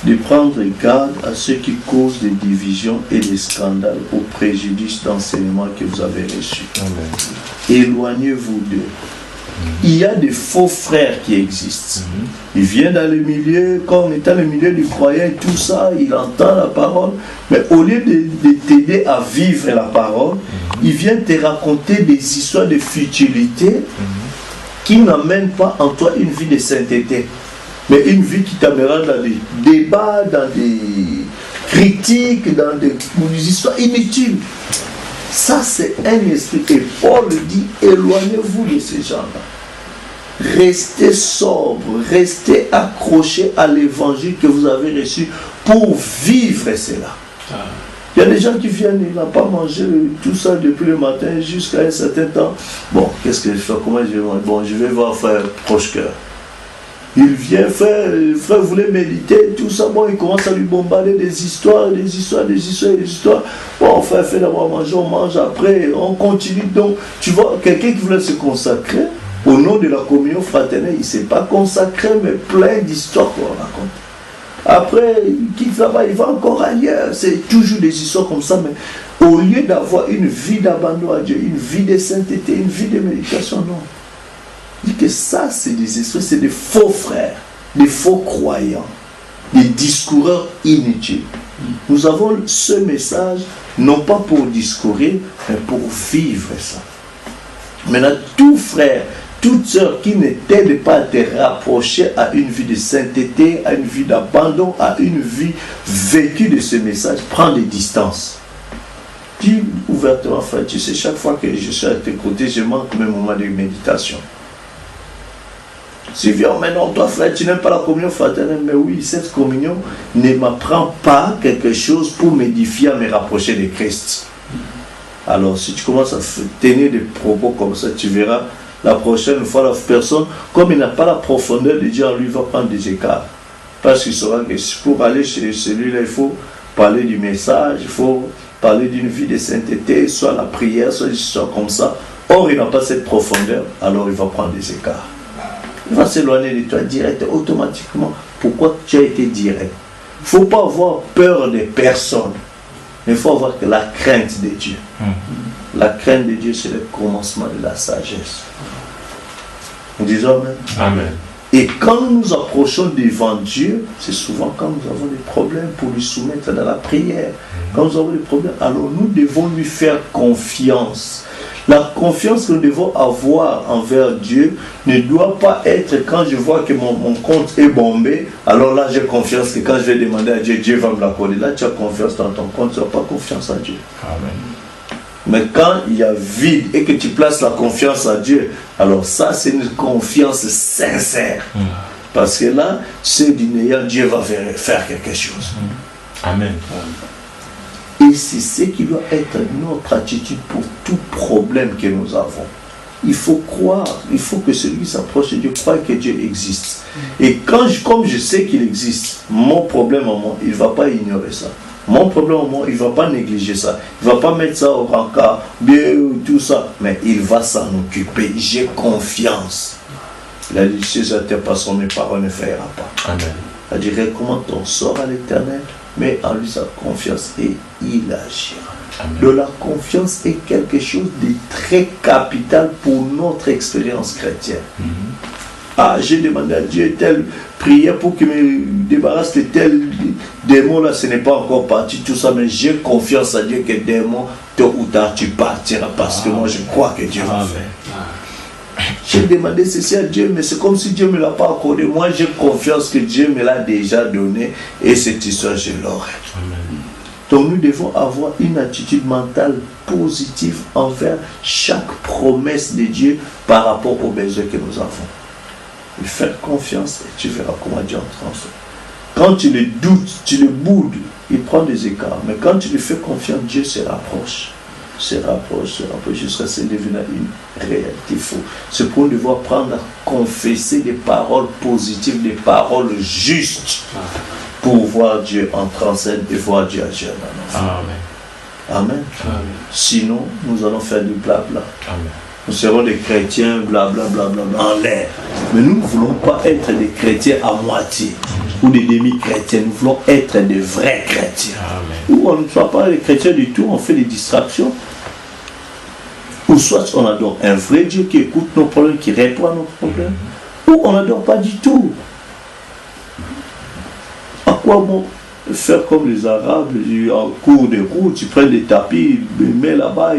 de prendre garde à ceux qui causent des divisions et des scandales au préjudice d'enseignement que vous avez reçu. Éloignez-vous d'eux. Il y a des faux frères qui existent. Il vient dans le milieu, quand on est dans le milieu du croyant et tout ça, il entend la parole, mais au lieu de t'aider à vivre la parole, il vient te raconter des histoires de futilité qui n'amènent pas en toi une vie de sainteté, mais une vie qui t'amènera dans des débats, dans des critiques, dans des histoires inutiles. Ça, c'est un esprit. Et Paul dit, éloignez-vous de ces gens-là. Restez sobre, restez accrochés à l'évangile que vous avez reçu pour vivre cela. Il y a des gens qui viennent, ils n'ont pas mangé tout ça depuis le matin jusqu'à un certain temps. Bon, qu'est-ce que je fais? Comment je vais manger? Bon, je vais voir frère Proche-Cœur. Il vient, frère voulait méditer, tout ça, bon, il commence à lui bombarder des histoires. Bon, frère, fait d'abord manger, on mange, après, on continue. Donc, tu vois, quelqu'un qui voulait se consacrer, au nom de la communion fraternelle, il ne s'est pas consacré, mais plein d'histoires qu'on raconte. Après, il quitte là-bas, il va encore ailleurs. C'est toujours des histoires comme ça, mais au lieu d'avoir une vie d'abandon à Dieu, une vie de sainteté, une vie de méditation, non. Il dit que ça, c'est des esprits, c'est des faux frères, des faux croyants, des discoureurs inutiles. Nous avons ce message, non pas pour discourir, mais pour vivre ça. Maintenant, tout frère, toute sœur qui ne t'aide pas à te rapprocher à une vie de sainteté, à une vie d'abandon, à une vie vécue de ce message, prends des distances. Dis ouvertement, frère, tu sais, chaque fois que je suis à tes côtés, je manque mes moments de méditation. Si viens maintenant, toi frère, tu n'aimes pas la communion fraternelle, mais oui, cette communion ne m'apprend pas quelque chose pour m'édifier, à me rapprocher de Christ. Alors, si tu commences à tenir des propos comme ça, tu verras, la prochaine fois, la personne, comme il n'a pas la profondeur de Dieu en lui, va prendre des écarts. Parce qu'il saura que pour aller chez celui-là, il faut parler du message, il faut parler d'une vie de sainteté, soit la prière, soit des choses comme ça. Or, il n'a pas cette profondeur, alors il va prendre des écarts. Il va s'éloigner de toi direct, automatiquement. Pourquoi tu as été direct? Il ne faut pas avoir peur des personnes, mais il faut avoir que la crainte de Dieu. La crainte de Dieu, c'est le commencement de la sagesse. Nous disons Amen. Amen. Et quand nous nous approchons devant Dieu, c'est souvent quand nous avons des problèmes pour lui soumettre dans la prière. Quand nous avons des problèmes, alors nous devons lui faire confiance. La confiance que nous devons avoir envers Dieu ne doit pas être quand je vois que mon compte est bombé, alors là j'ai confiance que quand je vais demander à Dieu, Dieu va me l'accorder. Là tu as confiance dans ton compte, tu n'as pas confiance en Dieu. Amen. Mais quand il y a vide et que tu places la confiance en Dieu, alors ça c'est une confiance sincère. Parce que là, c'est du néant, Dieu va faire quelque chose. Amen. Et c'est ce qui doit être notre attitude pour tout problème que nous avons. Il faut croire, il faut que celui qui s'approche de Dieu croie que Dieu existe. Et comme je sais qu'il existe, mon problème en moi, il ne va pas ignorer ça. Mon problème en moi, il ne va pas négliger ça. Il ne va pas mettre ça au rencard, bien tout ça. Mais il va s'en occuper. J'ai confiance. Il a dit, si je n'atteins pas son, mes paroles ne faillira pas. Amen. Il dirait, comment on sort à l'éternel, mais en lui sa confiance et il agira. Amen. Donc la confiance est quelque chose de très capital pour notre expérience chrétienne. Ah, j'ai demandé à Dieu telle prière pour qu'il me débarrasse de tel démon là, ce n'est pas encore parti, tout ça, mais j'ai confiance à Dieu que démon, tôt ou tard tu partiras parce que moi je crois que Dieu va faire. J'ai demandé ceci à Dieu, mais c'est comme si Dieu ne me l'a pas accordé. Moi j'ai confiance que Dieu me l'a déjà donné et cette histoire je l'aurai. Donc nous devons avoir une attitude mentale positive envers chaque promesse de Dieu par rapport aux besoins que nous avons. Lui faire confiance et tu verras comment Dieu entre en toi. Quand tu le doutes, tu le boudes, il prend des écarts. Mais quand tu lui fais confiance, Dieu se rapproche. Se rapproche jusqu'à ce qu'il devienne une réalité fausse. C'est pour devoir prendre à confesser des paroles positives, des paroles justes pour voir Dieu entrer en scène et voir Dieu agir dans nos vies. Amen. Amen. Sinon, nous allons faire du blabla. Amen. Nous serons des chrétiens blablabla en l'air. Mais nous ne voulons pas être des chrétiens à moitié ou des demi-chrétiens. Nous voulons être des vrais chrétiens. Ou on ne soit pas des chrétiens du tout, on fait des distractions. Ou soit on adore un vrai Dieu qui écoute nos problèmes, qui répond à nos problèmes. Ou on n'adore pas du tout. À quoi bon faire comme les Arabes, en cours de route, ils prennent des tapis, ils mettent là-bas,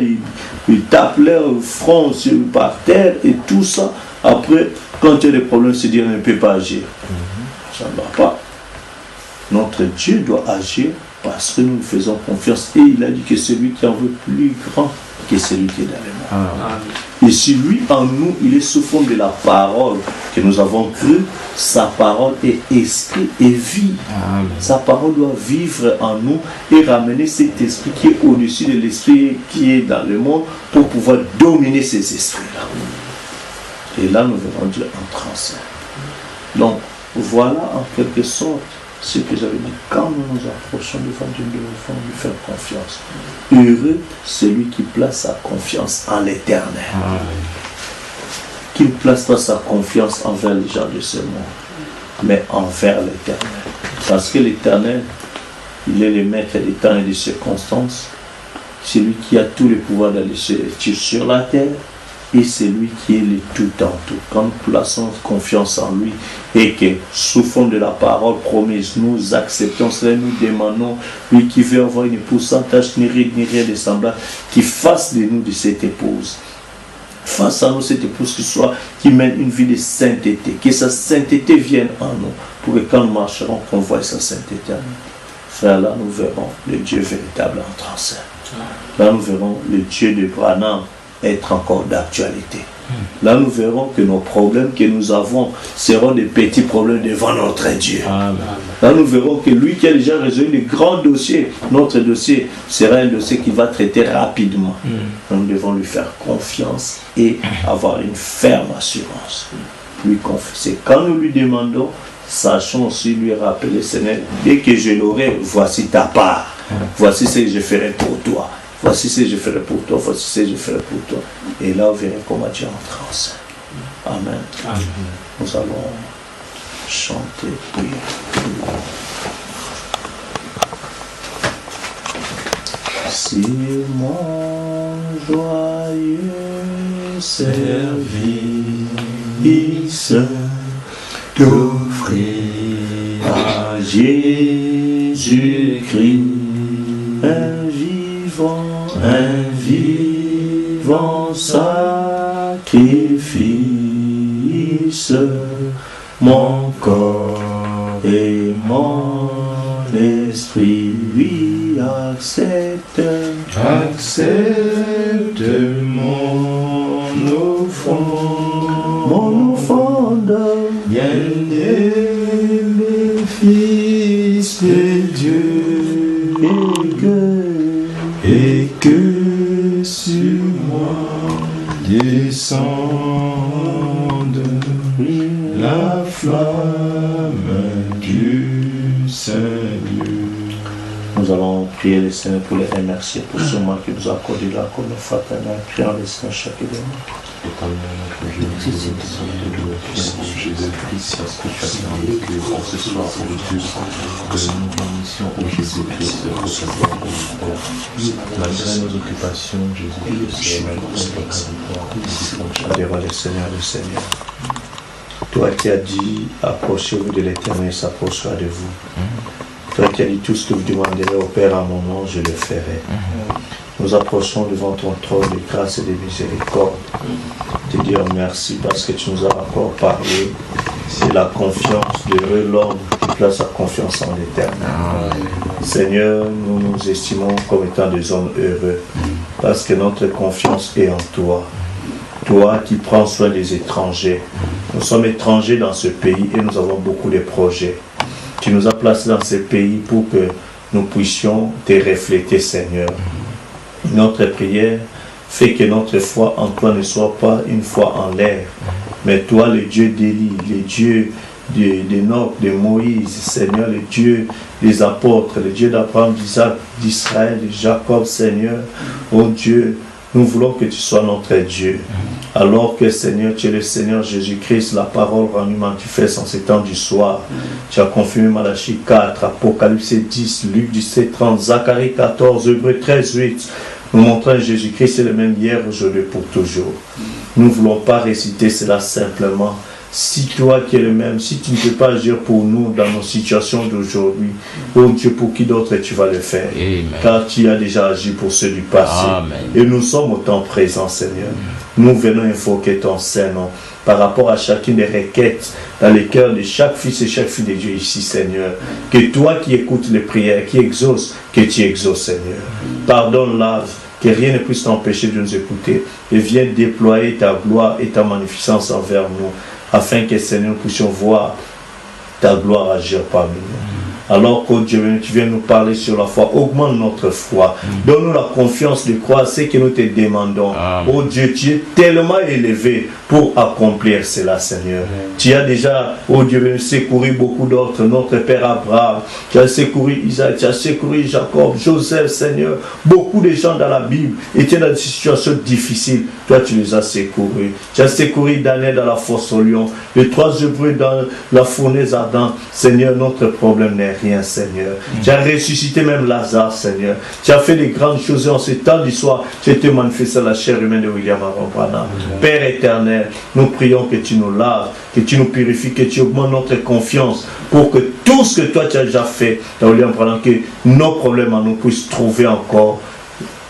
ils tapent leur front par terre et tout ça. Après, quand il y a des problèmes, se dire on ne peut pas agir. Ça ne va pas. Notre Dieu doit agir parce que nous nous faisons confiance. Et il a dit que celui qui en veut plus grand que celui qui est dans les mondes. Et si lui en nous, il est sous forme de la parole que nous avons crue, sa parole est esprit et vie. Amen. Sa parole doit vivre en nous et ramener cet esprit qui est au-dessus de l'esprit qui est dans le monde pour pouvoir dominer ces esprits-là. Et là, nous verrons Dieu entrer en scène. Donc, voilà en quelque sorte ce que j'avais dit. Quand nous nous approchons devant Dieu, nous devons lui faire confiance. Heureux celui qui place sa confiance en l'éternel. Qui ne place pas sa confiance envers les gens de ce monde, mais envers l'éternel. Parce que l'éternel, il est le maître des temps et des circonstances. C'est lui qui a tous les pouvoirs d'aller sur la terre. Et c'est lui qui est le tout en tout. Quand nous plaçons confiance en lui et que sous fond de la parole promise, nous acceptons cela, nous demandons, lui qui veut avoir une épouse sans tache, ni ride, ni rien de semblable, qui fasse de nous de cette épouse. Fasse à nous cette épouse qui mène une vie de sainteté, que sa sainteté vienne en nous, pour que quand nous marcherons, qu'on voie sa sainteté en nous. Frère, là nous verrons le Dieu véritable entrer en scène. Là nous verrons le Dieu de Branham être encore d'actualité. Là, nous verrons que nos problèmes que nous avons seront des petits problèmes devant notre Dieu. Amen. Là, nous verrons que lui qui a déjà résolu les grands dossiers, notre dossier sera un dossier qui va traiter rapidement. Nous devons lui faire confiance et avoir une ferme assurance. Lui confier. C'est quand nous lui demandons, sachons aussi lui rappeler, Seigneur, dès que je l'aurai, voici ta part. Voici ce que je ferai pour toi. Voici ce que je ferai pour toi. Voici ce que je ferai pour toi. Et là, vous verrez comment Dieu entrera en scène. Amen. Amen. Nous allons chanter, prier. Si mon joyeux service d'offrir à Jésus-Christ un vivant sacrifice, mon corps et mon esprit lui accepte mon offrande, bien-aimé Fils de Dieu, et que sur moi descende la flamme du Seigneur. Nous allons prier le Seigneur pour les remercier pour ce mois qui nous a accordé la communion fraternelle, priant le Seigneur chaque élément. Jésus-Christ, parce que tu as permis que pour ce soir, pour Dieu, que nous bénissions au Jésus-Christ, malgré nos occupations, Jésus-Christ, devant le Seigneur, Toi qui as dit, approchez-vous de l'Éternel, s'approchera de vous. Toi qui as dit, tout ce que vous demanderez au Père à mon nom, je le ferai. Nous approchons devant ton trône de grâce et de miséricorde. Te dire merci parce que tu nous as encore parlé. C'est la confiance de l'homme qui place sa confiance en l'Éternel. Seigneur, nous nous estimons comme étant des hommes heureux parce que notre confiance est en toi. Toi qui prends soin des étrangers. Nous sommes étrangers dans ce pays et nous avons beaucoup de projets. Tu nous as placés dans ce pays pour que nous puissions te refléter, Seigneur. Notre prière fait que notre foi en toi ne soit pas une foi en l'air, mais toi, le Dieu d'Élie, le Dieu d'Enoch, de Moïse, Seigneur, le Dieu des apôtres, le Dieu d'Abraham, d'Isaac, d'Israël, de Jacob, Seigneur, oh Dieu, nous voulons que tu sois notre Dieu. Alors que Seigneur, tu es le Seigneur Jésus-Christ, la parole rendue manifeste en ces temps du soir. Tu as confirmé Malachie 4, Apocalypse 10, Luc 17, 30, Zacharie 14, Hébreux 13, 8. Nous montrons que Jésus-Christ est le même hier, aujourd'hui, pour toujours. Nous ne voulons pas réciter cela simplement. Si toi qui es le même, si tu ne peux pas agir pour nous dans nos situations d'aujourd'hui, oh Dieu, pour qui d'autre tu vas le faire? Amen. Car tu as déjà agi pour ceux du passé. Amen. Et nous sommes au temps présent, Seigneur. Nous venons invoquer ton Saint-Nom par rapport à chacune des requêtes dans les cœurs de chaque fils et chaque fille de Dieu ici, Seigneur. Que toi qui écoutes les prières, qui exauces, que tu exauces, Seigneur. Pardonne-la, que rien ne puisse t'empêcher de nous écouter. Et viens déployer ta gloire et ta magnificence envers nous, afin que, Seigneur, nous puissions voir ta gloire agir parmi nous. Alors que Dieu, tu viens nous parler sur la foi, augmente notre foi. Donne-nous la confiance de croire ce que nous te demandons. Amen. Oh Dieu, tu es tellement élevé pour accomplir cela, Seigneur. Amen. Tu as déjà, oh Dieu, secouru beaucoup d'autres. Notre Père Abraham, tu as secouru Isaac, tu as secouru Jacob, Joseph, Seigneur. Beaucoup de gens dans la Bible étaient dans des situations difficiles. Toi, tu les as secourus. Tu as secouru Daniel dans la fosse au lion, les 3 Hébreux dans la fournaise ardente. Seigneur, notre problème n'est rien, Seigneur. Tu as ressuscité même Lazare, Seigneur. Tu as fait des grandes choses en ce temps du soir. Tu as été manifesté à la chair humaine de William Aaron Branham. Père éternel, nous prions que tu nous laves, que tu nous purifies, que tu augmentes notre confiance pour que tout ce que toi tu as déjà fait dans William Branham, que nos problèmes nous puissent trouver encore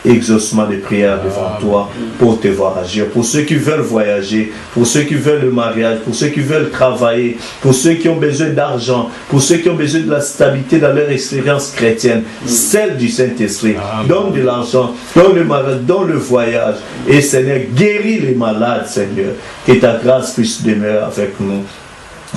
exaucement des prières devant toi pour te voir agir. Pour ceux qui veulent voyager, pour ceux qui veulent le mariage, pour ceux qui veulent travailler, pour ceux qui ont besoin d'argent, pour ceux qui ont besoin de la stabilité dans leur expérience chrétienne, celle du Saint-Esprit. Donne de l'argent, donne le mariage, donne le voyage. Et Seigneur, guéris les malades, Seigneur. Que ta grâce puisse demeurer avec nous,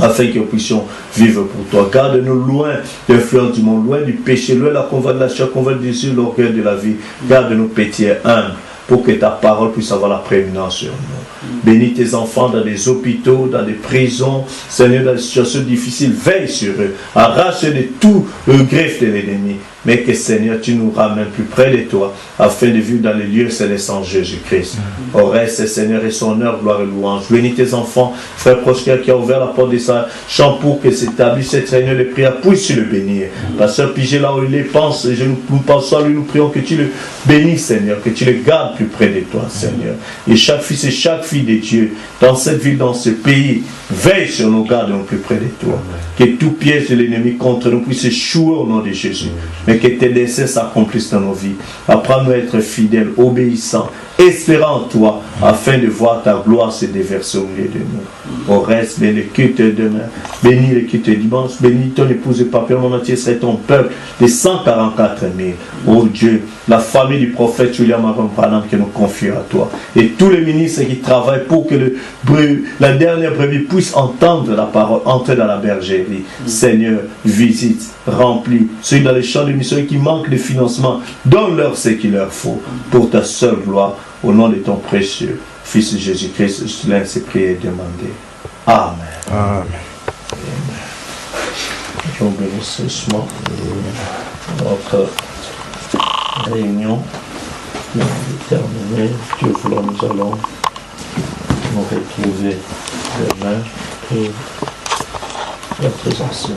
afin que nous puissions vivre pour toi. Garde-nous loin de l'influence du monde, loin du péché, loin de la convoite de la chair, convoite des yeux, l'orgueil de la vie. Garde-nous petits et humbles, pour que ta parole puisse avoir la prééminence sur nous. Bénis tes enfants dans des hôpitaux, dans des prisons, Seigneur, dans des situations difficiles, veille sur eux, arrache de tout le greffe de l'ennemi, mais que Seigneur, tu nous ramènes plus près de toi, afin de vivre dans les lieux célestes en Jésus-Christ. Au reste, Seigneur, et son heure, gloire et louange. Bénis tes enfants, frère Prosper qui a ouvert la porte de sa chambre pour que s'établisse cette réunion de prière, puisse le bénir. Pasteur Pigé, là où il est, pense, et nous pensons à lui, nous prions que tu le bénisses, Seigneur, que tu le gardes plus près de toi, Seigneur. Et chaque fils et chaque fille de Dieu, dans cette ville, dans ce pays, veille sur nos gardes plus près de toi. Que tout piège de l'ennemi contre nous puisse échouer au nom de Jésus. Mais que tes desseins s'accomplissent dans nos vies. Apprends-nous à être fidèles, obéissants, espérant en toi, afin de voir ta gloire se déverser au milieu de nous. Au reste, bénis le culte demain, bénis le culte dimanche, bénis ton épouse et papa, mon entier serait ton peuple de 144 000. Oh Dieu, la famille du prophète William Aron Branham que nous confions à toi. Et tous les ministres qui travaillent pour que la dernière brebis puisse entendre la parole, entrer dans la bergerie. Seigneur, visite, remplis ceux dans les champs de mission qui manquent de financement, donne-leur ce qu'il leur faut pour ta seule gloire, au nom de ton précieux Fils Jésus-Christ. Je te laisse prier et demander. Amen. Amen. Je vous bénisse doucement. Notre réunion est terminée. Dieu voulant, nous allons nous retrouver demain pour la présence.